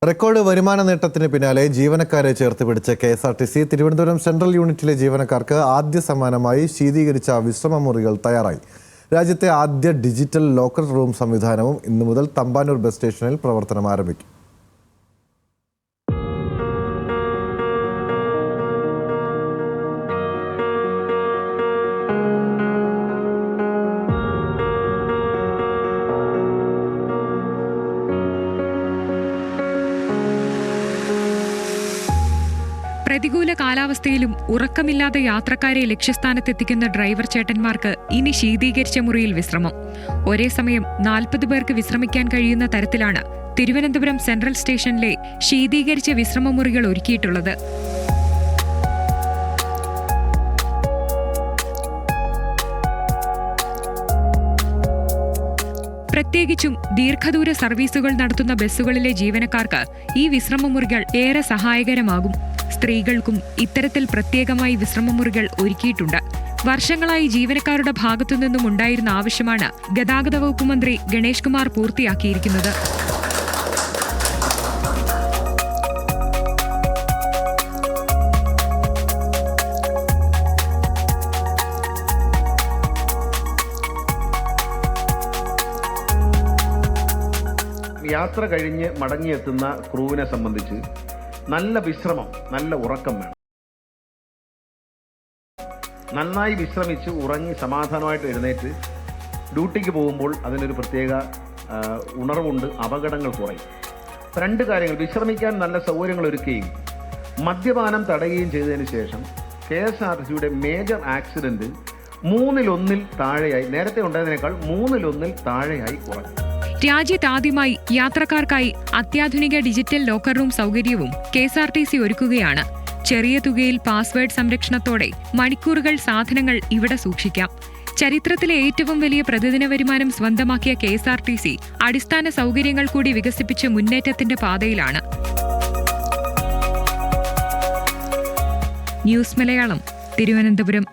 Record വരുമാന നേട്ടത്തിന് പിന്നാലെ ജീവനക്കാരെ ചേർത്ത് പിടിച്ച KSRTC തിരുവനന്തപുരം സെൻട്രൽ യൂണിറ്റിലെ ജീവനക്കാർക്ക് ആദ്യ സമ്മാനമായി ശീതീകരിച്ച വിശ്രമ മുറികൾ തയ്യാറായി. രാജ്യത്തെ ആദ്യ ഡിജിറ്റൽ ലോക്കർ റൂം സംവിധാനവും ഇന്നു മുതൽ തമ്പാനൂർ ബസ് സ്റ്റേഷനിൽ പ്രവർത്തനം ആരംഭിക്കും. പ്രതികൂല കാലാവസ്ഥയിലും ഉറക്കമില്ലാതെ യാത്രക്കാരെ ലക്ഷ്യസ്ഥാനത്തെത്തിക്കുന്ന ഡ്രൈവർ ചേട്ടന്മാർക്ക് ഇനി ശീതീകരിച്ച മുറിയിൽ വിശ്രമം. ഒരേ സമയം 40 പേർക്ക് വിശ്രമിക്കാൻ കഴിയുന്ന തരത്തിലാണ് തിരുവനന്തപുരം സെൻട്രൽ സ്റ്റേഷനിലെ ശീതീകരിച്ച വിശ്രമ മുറികൾ ഒരുക്കിയിട്ടുള്ളത്. പ്രത്യേകിച്ചും ദീർഘദൂര സർവീസുകൾ നടത്തുന്ന ബസ്സുകളിലെ ജീവനക്കാർക്ക് ഈ വിശ്രമമുറികൾ ഏറെ സഹായകരമാകും. സ്ത്രീകൾക്കും ഇത്തരത്തിൽ പ്രത്യേകമായി വിശ്രമമുറികൾ ഒരുക്കിയിട്ടുണ്ട്. വർഷങ്ങളായി ജീവനക്കാരുടെ ഭാഗത്തുനിന്നും ഉണ്ടായിരുന്ന ആവശ്യമാണ് ഗതാഗത വകുപ്പ് മന്ത്രി ഗണേഷ് കുമാർ പൂർത്തിയാക്കിയിരിക്കുന്നത്. യാത്ര കഴിഞ്ഞ് മടങ്ങിയെത്തുന്ന ക്രൂവിനെ സംബന്ധിച്ച് നല്ല വിശ്രമം, നല്ല ഉറക്കം വേണം. നന്നായി വിശ്രമിച്ച് ഉറങ്ങി സമാധാനമായിട്ട് എഴുന്നേറ്റ് ഡ്യൂട്ടിക്ക് പോകുമ്പോൾ അതിനൊരു പ്രത്യേക ഉണർവുണ്ട്, അപകടങ്ങൾ കുറയും. 2 കാര്യങ്ങൾ: വിശ്രമിക്കാൻ നല്ല സൗകര്യങ്ങൾ ഒരുക്കുകയും മദ്യപാനം തടയുകയും ചെയ്തതിന് ശേഷം KSRTCയുടെ മേജർ ആക്സിഡന്റ് 3-1 താഴെയായി, നേരത്തെ ഉണ്ടായതിനേക്കാൾ 3-1 താഴെയായി കുറഞ്ഞു. രാജ്യത്താദ്യമായി യാത്രക്കാർക്കായി അത്യാധുനിക ഡിജിറ്റൽ ലോക്കർ റൂം സൗകര്യവും KSRTC ഒരുക്കുകയാണ്. ചെറിയ തുകയിൽ പാസ്വേഡ് സംരക്ഷണത്തോടെ മണിക്കൂറുകൾ സാധനങ്ങൾ ഇവിടെ സൂക്ഷിക്കാം. ചരിത്രത്തിലെ ഏറ്റവും വലിയ പ്രതിദിന വരുമാനം സ്വന്തമാക്കിയ KSRTC അടിസ്ഥാന സൗകര്യങ്ങൾ കൂടി വികസിപ്പിച്ച് മുന്നേറ്റത്തിന്റെ പാതയിലാണ്. ന്യൂസ് മലയാളം, തിരുവനന്തപുരം.